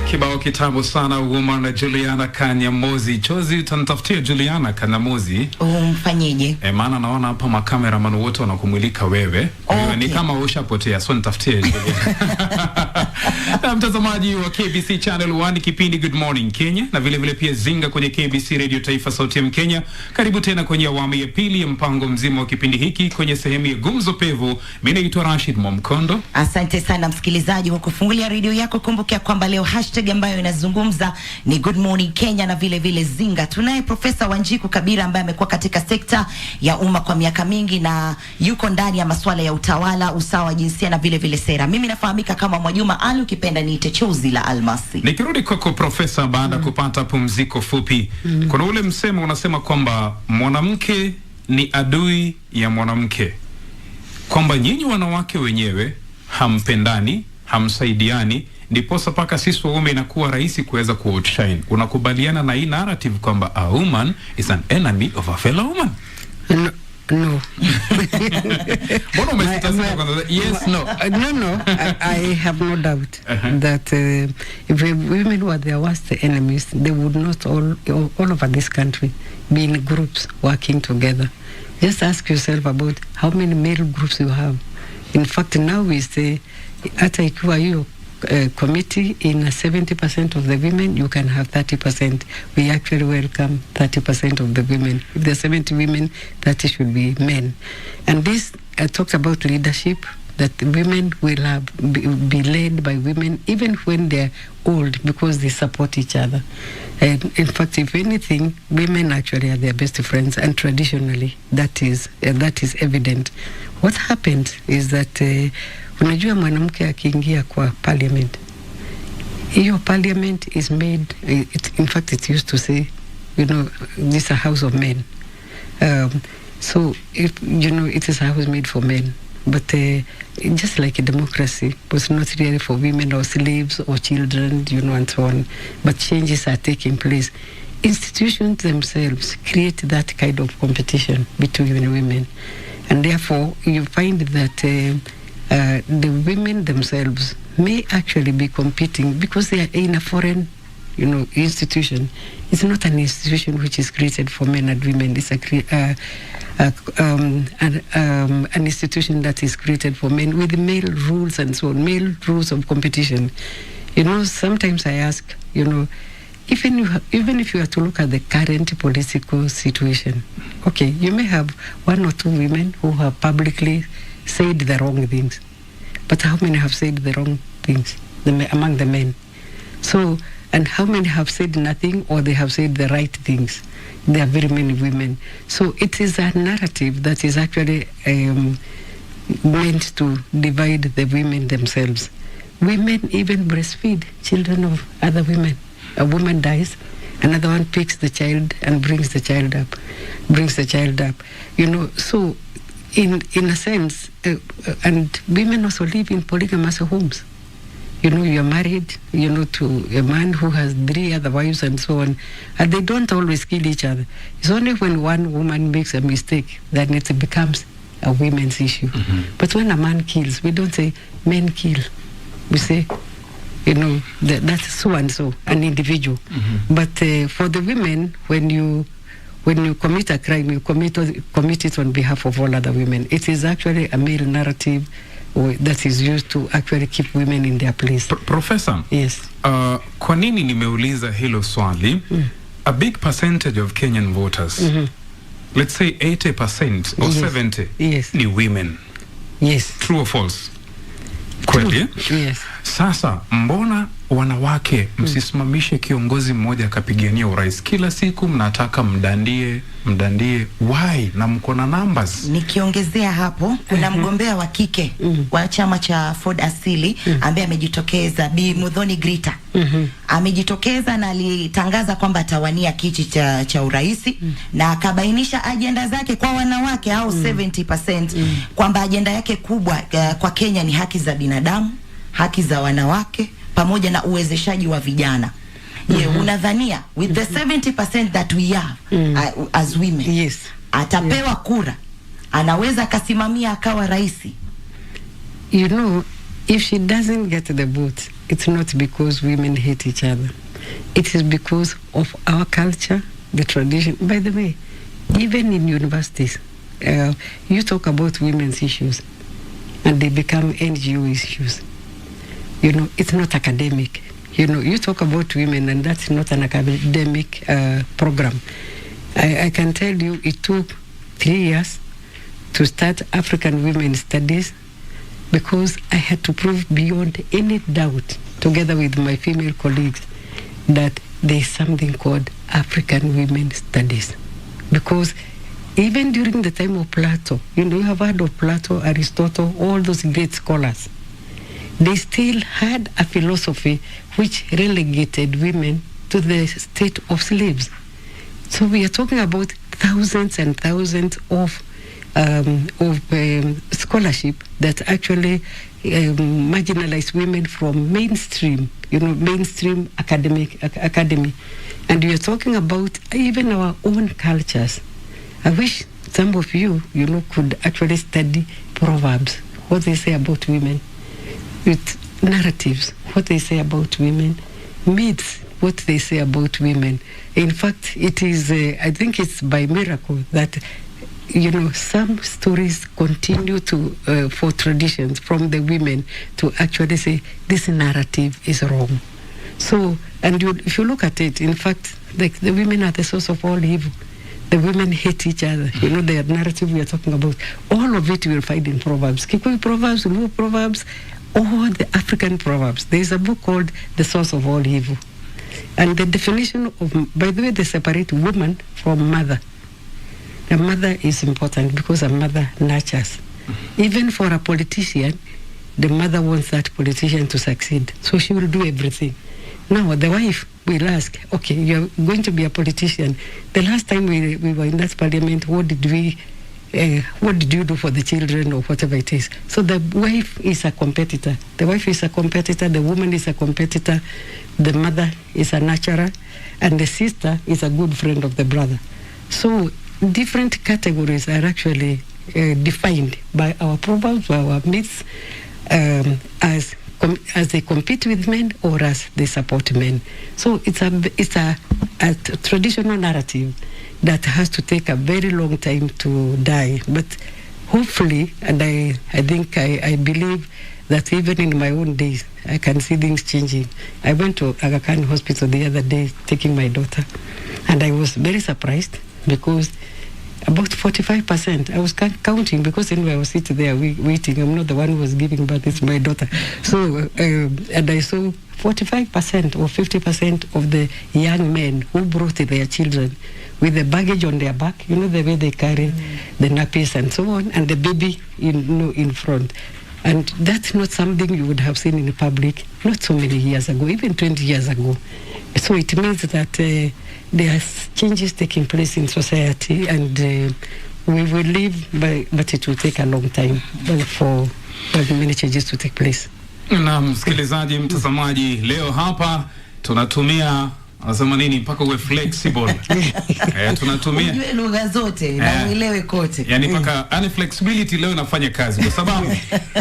Kibao kitabu sana woman na Juliana Kanyamozi. Chozi utanitafutia Juliana Kanyamozi. Mfanyeje? Maana naona hapa makameraman wote wanakumulika wewe. Okay. Ni kama ushapotea, so nitafutie Juliana. Na mtazamaji wa KBC Channel 1 kipindi Good Morning Kenya na vile vile pia zinga kwenye KBC Radio Taifa Sauti ya Kenya. Karibu tena kwenye awamu ya pili ya mpango mzima wa kipindi hiki kwenye sehemu ya Gumzo Pevu. Mimi naitwa Rashid Mwamkondo. Asante sana msikilizaji wa kufungulia radio yako. Kumbuka kwamba leo hashtag ambayo inazungumza ni Good Morning Kenya na vile vile zinga. Tunaye Profesa Wanjiku Kabira ambaye amekuwa katika sekta ya umma kwa miaka mingi na yuko ndani ya masuala ya utawala, usawa jinsia na vile vile sera. Mimi nafahamika kama Mwajuma Ali, ukipenda niite Chozi la Almasi. Nikirudi kwako Profesa baada kupata pumziko fupi. Kuna ule msemo unasema kwamba mwanamke ni adui ya mwanamke. Kwamba nyinyi wanawake wenyewe hampendani, hamsaidiani, ndiposa paka sisi waume inakuwa rahisi kuweza kuoutshine. Unakubaliana na hii narrative kwamba a woman is an enemy of a fellow woman? No. Mbona umesita sana kwanza? Yes, no. No. I have no doubt that if women were their worst enemies, they would not all over this country be in groups working together. Just ask yourself about how many male groups you have. In fact, now we say, hata ikiwa hiyo committee in 70% of the women, you can have 30%. We actually welcome 30% of the women. If there are 70 women, 30 should be men. And this talks about leadership, that women will be led by women even when they're old, because they support each other. And in fact, if anything, women actually are their best friends, and traditionally that is evident. What happened is that unajua mwanamke akiingia kwa parliament, hiyo parliament is made, in fact it used to say, this is a house of men. So if it is a house made for men. But just like a democracy, was not really for women or slaves or children, and so on. But changes are taking place. Institutions themselves create that kind of competition between women. And therefore, you find that the women themselves may actually be competing because they are in a foreign, institution. It's not an institution which is created for men and women. It's an institution that is created for men with male rules and so on, male rules of competition. Sometimes I ask, even if you are to look at the current political situation, okay, you may have one or two women who have publicly said the wrong things, but how many have said the wrong things among the men? So, and how many have said nothing, or they have said the right things? There are very many women. So it is a narrative that is actually meant to divide the women themselves. Women even breastfeed children of other women. A woman dies, another one picks the child and brings the child up. So in a sense, and women also live in polygamous homes. You are married, to a man who has 3 other wives and so on, and they don't always kill each other. It's only when one woman makes a mistake that it becomes a women's issue. But when a man kills, we don't say men kill. We say, that's so and so, an individual. But for the women, when you commit a crime, you commit it on behalf of all other women. It is actually a male narrative that is used to actually keep women in their place. Professor, yes. Kwa nini nimeuliza hilo swali? A big percentage of Kenyan voters, let's say 80% or 70%, yes, ni women. Yes. True or false? Kweli? Yes. Sasa mbona wanawake msisimamishe kiongozi mmoja akapigania urais? Kila siku mnataka mdandie. Why? Na mko na numbers. Nikiongezea hapo, kuna mgombea wa kike wa chama cha Ford Asili ambaye amejitokeza, Bi Muthoni Grita. Amejitokeza na alitangaza kwamba atawania kiti cha uraisi na akabainisha ajenda zake kwa wanawake au 70%, kwamba ajenda yake kubwa kwa Kenya ni haki za binadamu, haki za wanawake pamoja na uwezeshaji wa vijana. Unadhania with the 70% that we have as women, yes, atapewa kura, anaweza akasimamia akawa raisi? If she doesn't get the vote, it's not because women hate each other. It is because of our culture, the tradition. By the way, even in universities, you talk about women's issues and they become NGO issues. You know, it's not academic. You know, you talk about women and that's not an academic program. I can tell you it took 3 years to start African Women's Studies because I had to prove beyond any doubt, together with my female colleagues, that there is something called African Women's Studies. Because even during the time of Plato, you know, you have heard of Plato, Aristotle, all those great scholars, they still had a philosophy which relegated women to the state of slaves. So we are talking about thousands and thousands of scholarship that actually marginalize women from mainstream, you know, mainstream academy. And we are talking about even our own cultures. I wish some of you, you know, could actually study Proverbs, what they say about women, with narratives, what they say about women, myths, what they say about women. In fact, it is, I think it's by miracle that, you know, some stories continue to, for traditions from the women to actually say this narrative is wrong. So, and if you look at it, in fact, the women are the source of all evil. The women hate each other. You know, the narrative we are talking about, all of it you will find in Proverbs. Kikuyu Proverbs, Luo Proverbs, all the African Proverbs. There is a book called The Source of All Evil. And the definition of, by the way, they separate woman from mother. The mother is important because a mother nurtures. Even for a politician, the mother wants that politician to succeed. So she will do everything. Now, the wife will ask, okay, you're going to be a politician. The last time we were in that parliament, what did you do for the children or whatever it is? So the wife is a competitor. The wife is a competitor, the woman is a competitor, the mother is a nurturer, and the sister is a good friend of the brother. So different categories are actually defined by our proverbs, by our myths, as they compete with men or as they support men. So it's a traditional narrative that has to take a very long time to die. But hopefully, and I think I believe that even in my own days, I can see things changing. I went to Aga Khan Hospital the other day taking my daughter, and I was very surprised because about 45%. I was counting because anyway I was sitting there waiting. I'm not the one who was giving birth, it's my daughter. So, and I saw 45% or 50% of the young men who brought their children with the baggage on their back, you know, the way they carry the nappies and so on, and the baby in front. And that's not something you would have seen in the public not so many years ago, even 20 years ago. So it means that there are changes taking place in society, and we will live, but it will take a long time for many changes to take place. Na msikilizaji, mtazamaji, leo hapa tunatumia anasema nini mpaka uwe flexible. Tunatumia ujue lugha zote na uelewe kote. Yani mpaka flexibility leo inafanya kazi kwa sababu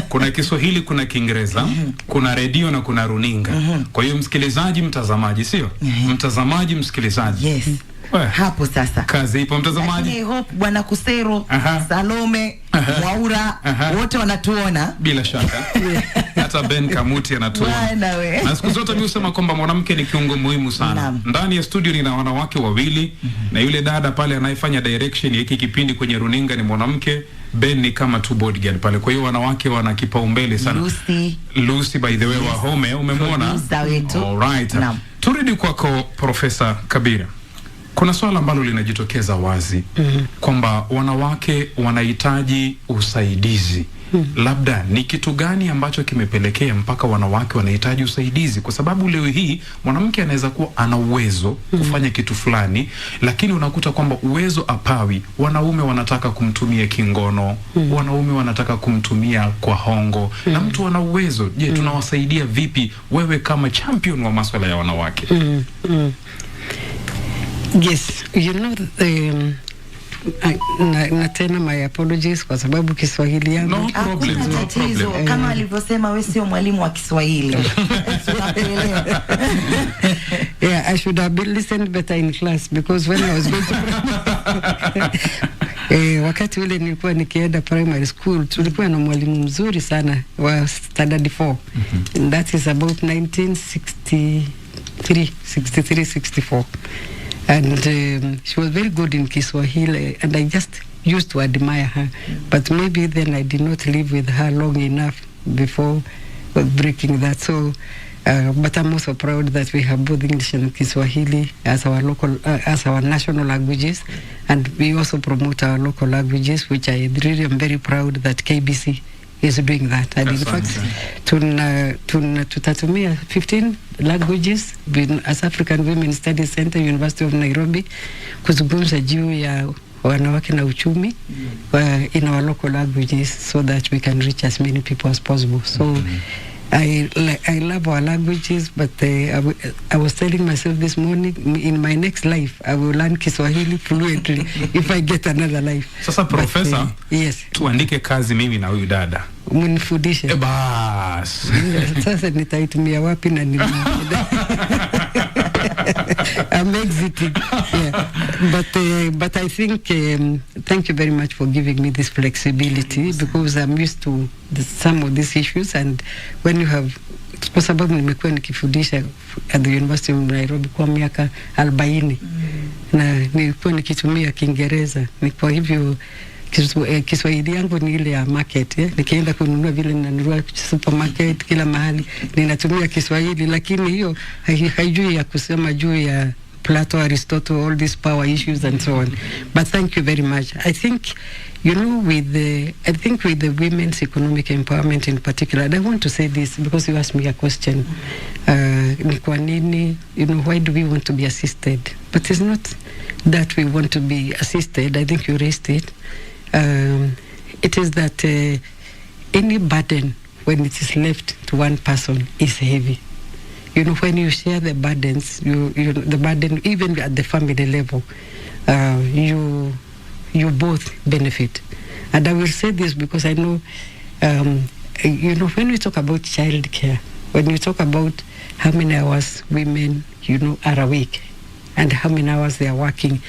kuna Kiswahili, kuna Kiingereza, kuna redio na kuna runinga. Kwa hiyo msikilizaji, mtazamaji, sio? Mtazamaji, msikilizaji. Yes. Hapo sasa kazi ipo mtazamaji. I hope Bwana Kusero, Salome, Mwaura wote wanatuona bila shaka. Hata Ben Kamuti anatuona. Na siku zote mimi husema kwamba mwanamke ni kiungo muhimu sana. Ndani ya studio nina wanawake wawili na yule dada pale anayefanya direction ya hiki kipindi kwenye runinga ni mwanamke. Ben ni kama tu bodyguard pale. Kwa hiyo wanawake wana kipaumbele sana. Lucy by the way wa home umemwona. Alright. Turudi kwako Profesa Kabira. Kuna swala ambalo linajitokeza wazi kwamba wanawake wanahitaji usaidizi. Labda ni kitu gani ambacho kimepelekea mpaka wanawake wanahitaji usaidizi? Kwa sababu leo hii mwanamke anaweza kuwa ana uwezo kufanya kitu fulani, lakini unakuta kwamba uwezo apawi. Wanaume wanataka kumtumia kingono, wanaume wanataka kumtumia kwa hongo, na mtu ana uwezo. Je, tunawasaidia vipi, wewe kama champion wa masuala ya wanawake? Yes, you know, na tena my apologies kwa sababu Kiswahili yangu No problem, no problem. Kama alivyosema wewe sio mwalimu wa Kiswahili. Tunakuelewa. Yeah, I should have been listened better in class because when I was going to wakati ule nilikuwa nikienda primary school tulikuwa na mwalimu mzuri sana wa standard 4. And that is about 1963, and she was very good in Kiswahili, and I just used to admire her, but maybe then I did not live with her long enough before breaking that. So but I'm also proud that we have both English and Kiswahili as our local, as our national languages, and we also promote our local languages, which I really am very proud that KBC is doing that. And in fact, tutatumia 15 languages as African Women Studies Center, University of Nairobi, kuzungumza juu ya wanawake na uchumi in our local languages so that we can reach as many people as possible. So I love our languages, but I was telling myself this morning, in my next life, I will learn Kiswahili fluently if I get another life. Sasa Professor, yes, tuandike kazi mimi na huyu dada. Mnifundishe. Bas. Sasa nitaitumia wapi na nini? I'm exiting. Yeah. But I think thank you very much for giving me this flexibility, because I'm used to some of these issues, and when you have, kwa sababu nimekuwa nikifundisha at the University of Nairobi kwa miaka 40 na nilikuwa nikitumia Kiingereza, ni kwa hivyo Kiswahili yangu ni ile ya market, nikienda kununua vile ninanunua supermarket kila mahali ninatumia Kiswahili, lakini hiyo haijui ya kusema juu ya Plato, Aristotle, all these power issues and so on. But thank you very much. I think, you know, with the women's economic empowerment in particular, and I want to say this because you asked me a question. Ni kwa nini, you know, why do we want to be assisted? But it's not that we want to be assisted. I think you raised it. It is that any burden, when it is left to one person, is heavy. You know, when you share the burdens, the burden, even at the family level, you both benefit. And I will say this because I know, you know, when we talk about child care, when we talk about how many hours women, you know, are awake and how many hours they are working,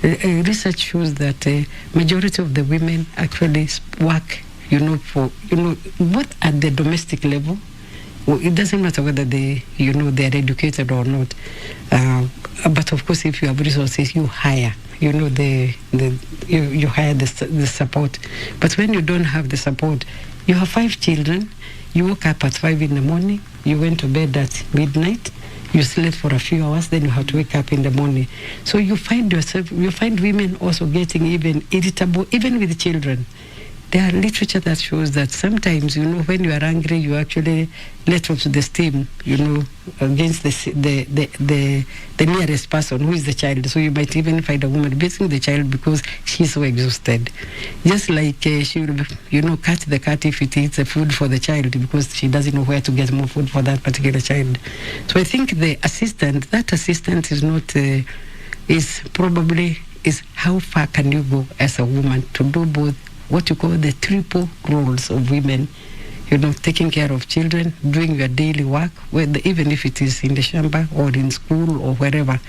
research shows that majority of the women actually work, you know, for, you know, both at the domestic level. Well, it doesn't matter whether they, you know, they are educated or not. But of course, if you have resources, you hire, you know, you hire the support. But when you don't have the support, you have 5 children, you woke up at 5 in the morning, you went to bed at midnight, you slept for a few hours, then you have to wake up in the morning. So you find women also getting even irritable, even with children. There are literature that shows that sometimes, you know, when you are angry, you actually let off the steam, you know, against the nearest person, who is the child. So you might even find a woman beating the child because she's so exhausted. Just like she will, you know, cut the cat if it eats the food for the child because she doesn't know where to get more food for that particular child. So I think that assistant is not, is how far can you go as a woman to do both, what you call the triple roles of women, you know, taking care of children, doing your daily work, even if it is in the shamba or in school or wherever,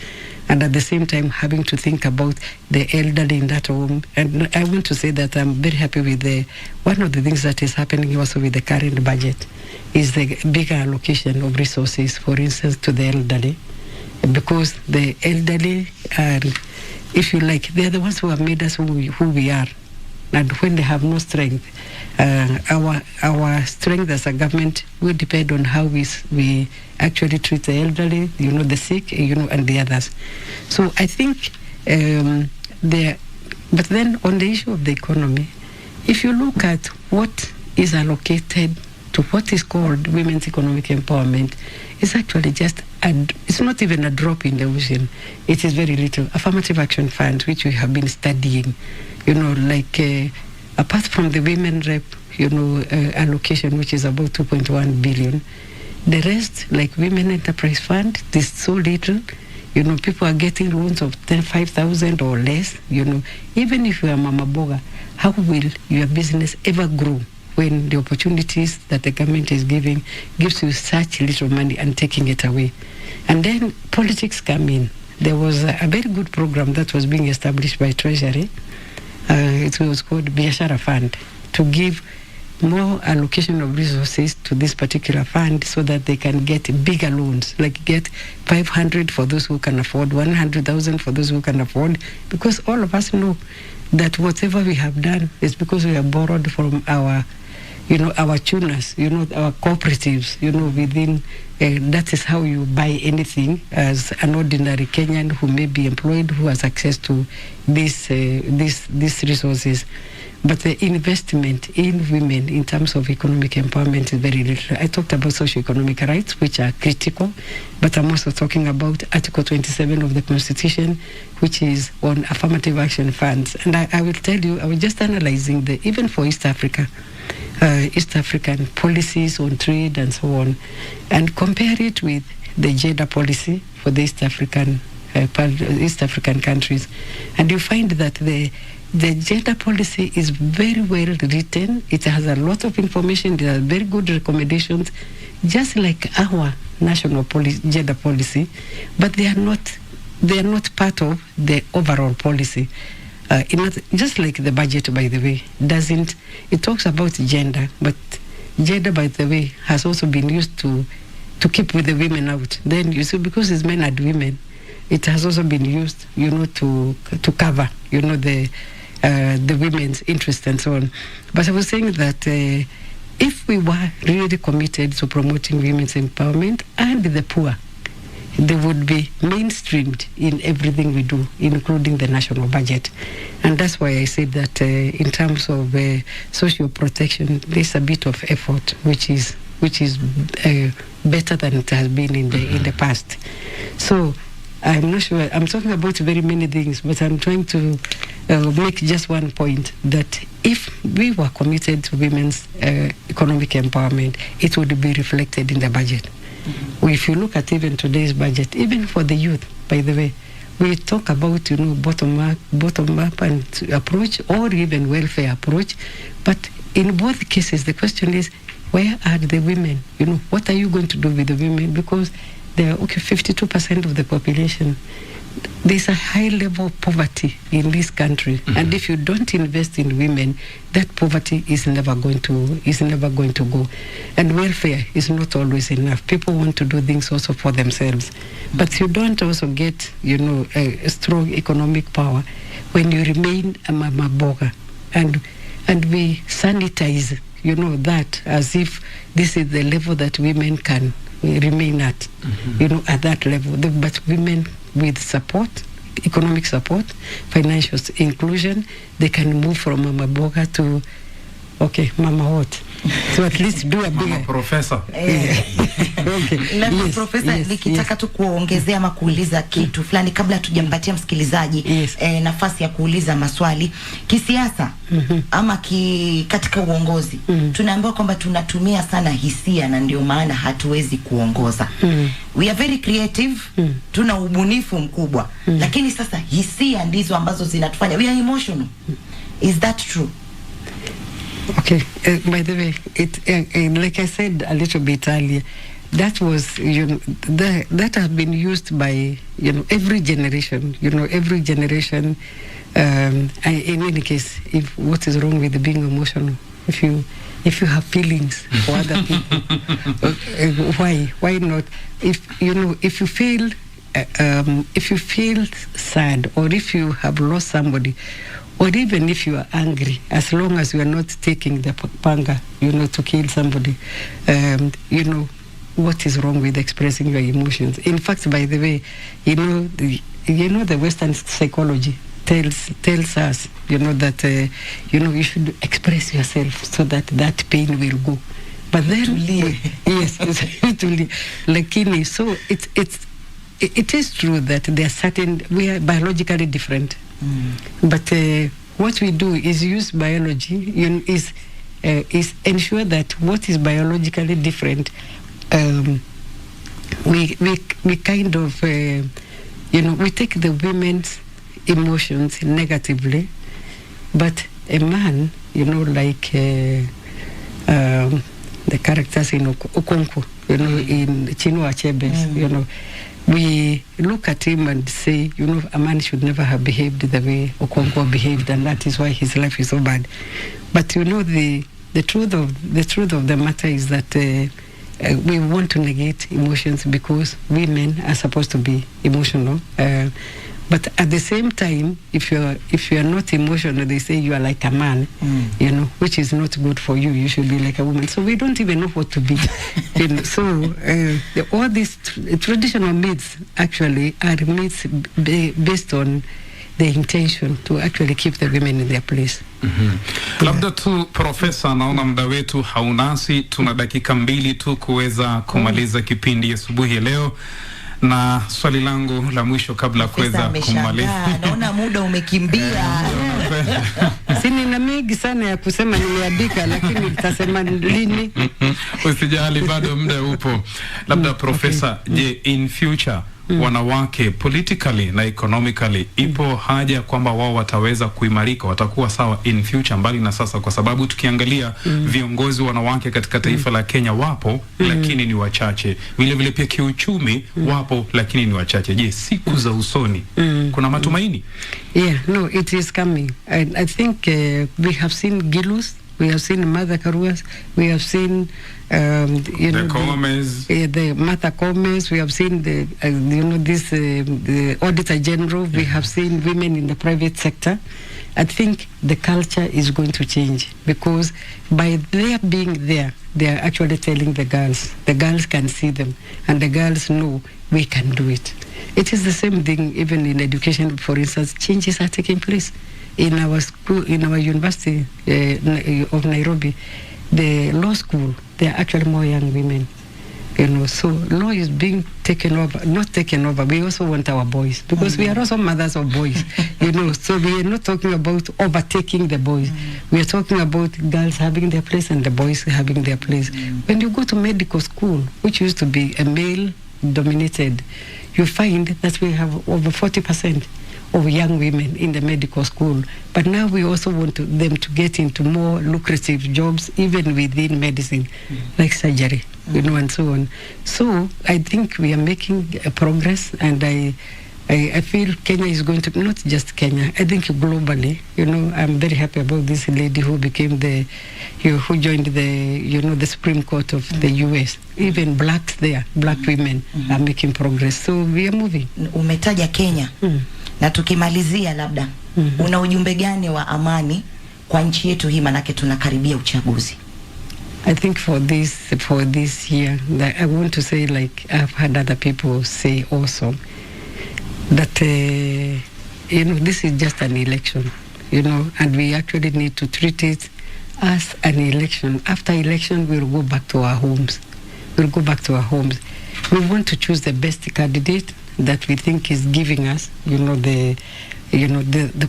and at the same time having to think about the elderly in that home. And I want to say that I'm very happy with one of the things that is happening also with the current budget is the bigger allocation of resources, for instance, to the elderly, because the elderly are, if you like, they're the ones who have made us who we are. And when they have no strength, our strength as a government will depend on how we actually treat the elderly, you know, the sick, you know, and the others. So I think but then on the issue of the economy, if you look at what is allocated to what is called women's economic empowerment, it's actually just, it's not even a drop in the ocean. It is very little. Affirmative action funds, which we have been studying, you know, like apart from the women rep, you know, allocation, which is about 2.1 billion, the rest, like women enterprise fund, is so little. You know, people are getting loans of 5,000 or less. You know, even if you are mama boga, how will your business ever grow when the opportunities that the government is giving gives you such little money and taking it away? And then politics come in. There was a very good program that was being established by Treasury. It was called Biashara Fund, to give more allocation of resources to this particular fund so that they can get bigger loans, like get 500 for those who can afford, 100,000 for those who can afford, because all of us know that whatever we have done is because we have borrowed from our, you know, our tuners, you know, our cooperatives, you know, within, that is how you buy anything as an ordinary Kenyan who may be employed, who has access to these resources. But the investment in women in terms of economic empowerment is very little. I talked about socioeconomic rights, which are critical, but I'm also talking about Article 27 of the Constitution, which is on affirmative action funds. And I will tell you, I was just analyzing even for East Africa, East African policies on trade and so on, and compare it with the gender policy for the East African countries, and you find that the gender policy is very well written. It has a lot of information. There are very good recommendations, just like our national gender policy, but they are not part of the overall policy. Just like the budget, by the way, it talks about gender, but gender, by the way, has also been used to keep with the women out. Then you see, because it's men and women, it has also been used, you know, to cover, you know, the women's interest and so on. But I was saying that if we were really committed to promoting women's empowerment and the poor, they would be mainstreamed in everything we do, including the national budget. And that's why I said that in terms of social protection, there's a bit of effort, which is better than it has been in the past. So I'm not sure. I'm talking about very many things, but I'm trying to make just one point, that if we were committed to women's economic empowerment, it would be reflected in the budget. Mm-hmm. If you look at even today's budget, even for the youth, by the way, we talk about, you know, bottom up and approach, or even welfare approach, but in both cases the question is, where are the women? You know, what are you going to do with the women? Because they are 52% of the population. There's a high level of poverty in this country, mm-hmm. and if you don't invest in women, that poverty is never going to go. And welfare is not always enough. People want to do things also for themselves, mm-hmm. but you don't also get, you know, a strong economic power when you remain a mama boga, and we sanitize, you know, that as if this is the level that women can remain at, mm-hmm. you know, at that level. But women with support, economic support, financial inclusion, they can move from mama boga to, okay, mama what? So at least do a bigger professor. Okay. Yes, professor, nikitaka tu kuongezea ama kuuliza kitu fulani kabla tujampatia msikilizaji nafasi ya kuuliza maswali kisiasa, mm-hmm. ama katika uongozi, mm-hmm. tunaambiwa kwamba tunatumia sana hisia na ndio maana hatuwezi kuongoza. Mm-hmm. We are very creative, mm-hmm. tuna ubunifu mkubwa, mm-hmm. lakini sasa hisia ndizo ambazo zinatufanya, we are emotional. Is that true? Okay, by the way, like I said a little bit earlier, that was, you know, that has been used by, you know, every generation. You know, every generation. In any case, if what is wrong with being emotional? If you have feelings for other people, why not? If you feel sad, or if you have lost somebody, or even if you are angry, as long as you are not taking the panga, you know, to kill somebody, you know, what is wrong with expressing your emotions? In fact, by the way, you know, the Western psychology tells us, you know, that you know, you should express yourself so that pain will go. But then, yes, lakini, so it is true that there are certain, we are biologically different. Mm. But what we do is use biology, you know, is ensure that what is biologically different, we kind of you know, we take the women's emotions negatively, but a man, you know, like the characters in Okonko, you know, in Chinua Achebe's, you know, we look at him and say, you know, a man should never have behaved the way Okonko behaved, and that is why his life is so bad. But you know, the truth of the matter is that we want to negate emotions because women are supposed to be emotional. But at the same time, if you are not emotional, they say you are like a man, you know, which is not good for you. You should be like a woman. So we don't even know what to be. You know, so all these traditional myths actually are myths based on the intention to actually keep the women in their place. Labda tu Profesa, naona muda wetu haunasi, tuna dakika 2 tu kuweza kumaliza kipindi asubuhi leo. Na swali langu la mwisho kabla kuweza kumaliza. Naona muda umekimbia. Sini na mengi sana ya kusema nimeandika, lakini nitasema lini? Usijali, bado muda upo. Labda Profesa, je, in future wanawake politically na economically ipo haja kwamba wao wataweza kuimarika, watakuwa sawa in future mbali na sasa? Kwa sababu tukiangalia viongozi wanawake katika taifa la Kenya wapo, lakini ni wachache. Vile vile pia kiuchumi wapo, lakini ni wachache. Je, siku za usoni kuna matumaini? Yeah, no, it is coming. I think we have seen Gilus, we have seen Mother Karuas, we have seen you know, the Martha Gomez, we have seen the you know, this the Auditor General, we have seen women in the private sector. I think the culture is going to change because by their being there, they are actually telling the girls can see them, and the girls know we can do it. It is the same thing even in education. For instance, changes are taking place in our school, in our university of Nairobi, the law school. There are actually more young women, you know. So law is being taken over, not taken over. We also want our boys because we are also mothers of boys, you know. So we are not talking about overtaking the boys. We are talking about girls having their place and the boys having their place. When you go to medical school, which used to be a male-dominated, you find that we have over 40% of young women in the medical school. But now we also want them to get into more lucrative jobs, even within medicine, like surgery, you know, and so on. So I think we are making a progress, and I feel Kenya is going to, not just Kenya, I think globally, you know. I'm very happy about this lady who became who joined the Supreme Court of the US. Even blacks there, black women are making progress. So we are moving. Umetaja Kenya. Na tukimalizia labda, una ujumbe gani wa amani kwa nchi yetu hii, manake tunakaribia uchaguzi? I think for this year, that I want to say, like I've had other people say also, that you know, this is just an election, you know, and we actually need to treat it as an election. After election, we'll go back to our homes. We want to choose the best candidate that we think is giving us, you know, the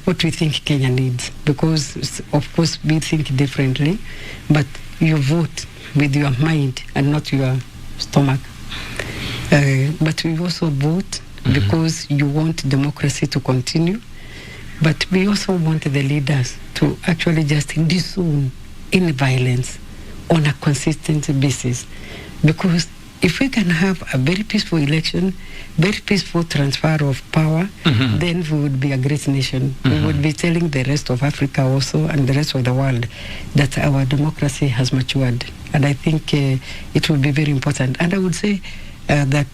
what we think Kenya needs. Because of course we think differently, but you vote with your mind and not your stomach. But we also vote because you want democracy to continue, but we also want the leaders to actually just disown any violence on a consistent basis. Because if we can have a very peaceful election, very peaceful transfer of power, then we would be a great nation. We would be telling the rest of Africa also and the rest of the world that our democracy has matured. And I think it will be very important. And I would say that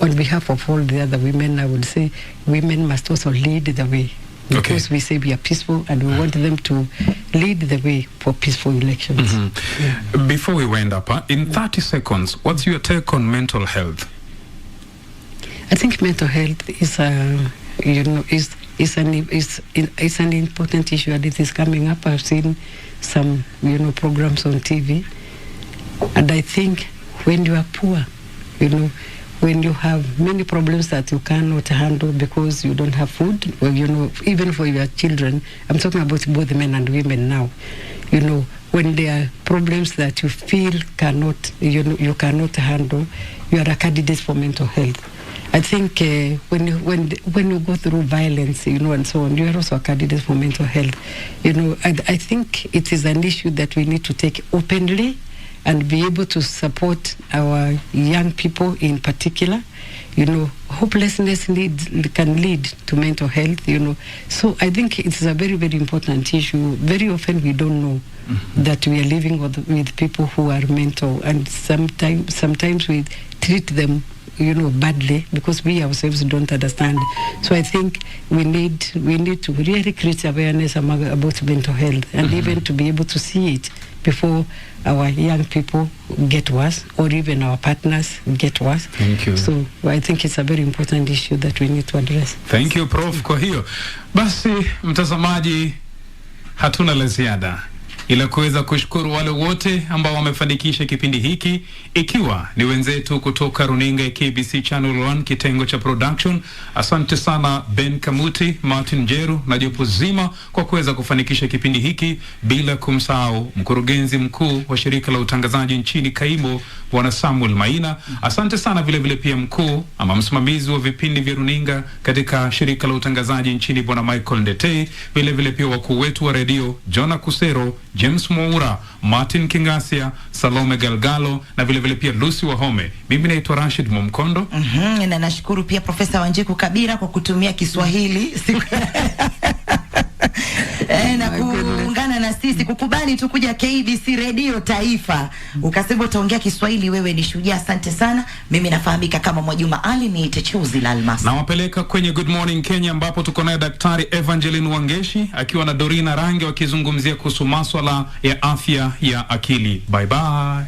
on behalf of all the other women, I would say women must also lead the way. Because we say we are peaceful, and we want them to lead the way for peaceful elections. Before we wind up, in 30 seconds, what's your take on mental health? I think mental health is, you know, is an important issue, and it is coming up. I've seen some, you know, programs on TV, and I think when you are poor, you know, when you have many problems that you cannot handle because you don't have food, or, you know, even for your children, I'm talking about both men and women now, you know, when there are problems that you feel cannot, you know, you cannot handle, you are a candidate for mental health. I think when you go through violence, and so on, you are also a candidate for mental health. I think it is an issue that we need to take openly and be able to support our young people in particular. Hopelessness can lead to mental health, So I think it's a very, very important issue. Very often we don't know that we are living with people who are mental, and sometimes we treat them badly because we ourselves don't understand. So I think we need to really create awareness about mental health, and even to be able to see it before our young people get worse, or even our partners get worse. Thank you. So I think it's a very important issue that we need to address. Thank you, Prof. Kwa hiyo basi, mtazamaji, hatuna la ziada ila kuweza kushukuru wale wote ambao wamefanikisha kipindi hiki, ikiwa ni wenzetu kutoka runinga ya KBC Channel 1 kitengo cha production. Asante sana Ben Kamuti, Martin Jeru na jopo zima kwa kuweza kufanikisha kipindi hiki, bila kumsahau mkurugenzi mkuu wa shirika la utangazaji nchini Kaimo Bwana Samuel Maina. Asante sana vile vile pia mkuu ama msimamizi wa vipindi vya runinga katika shirika la utangazaji nchini Bwana Michael Ndete, vile vile pia wakuu wetu wa redio Jona Kusero, James Moura, Martin Kingasia, Salome Galgalo na vile vile pia Lucy Wahome. Mimi naitwa Rashid Mumkondo. Na nashukuru pia Profesa Wanjiku Kabira kwa kutumia Kiswahili na kuungana na sisi, kukubali tu kuja KBC Radio Taifa. Ukasema utaongea Kiswahili, wewe ni shujaa, asante sana. Mimi nafahamika kama Mwajuma Ali, ni Techuzi la Almasi. Na wapeleka kwenye Good Morning Kenya, ambapo tuko naye Daktari Evangeline Wangeshi akiwa na Dorina Range wakizungumzia kuhusu masuala ya afya ya akili. Bye bye.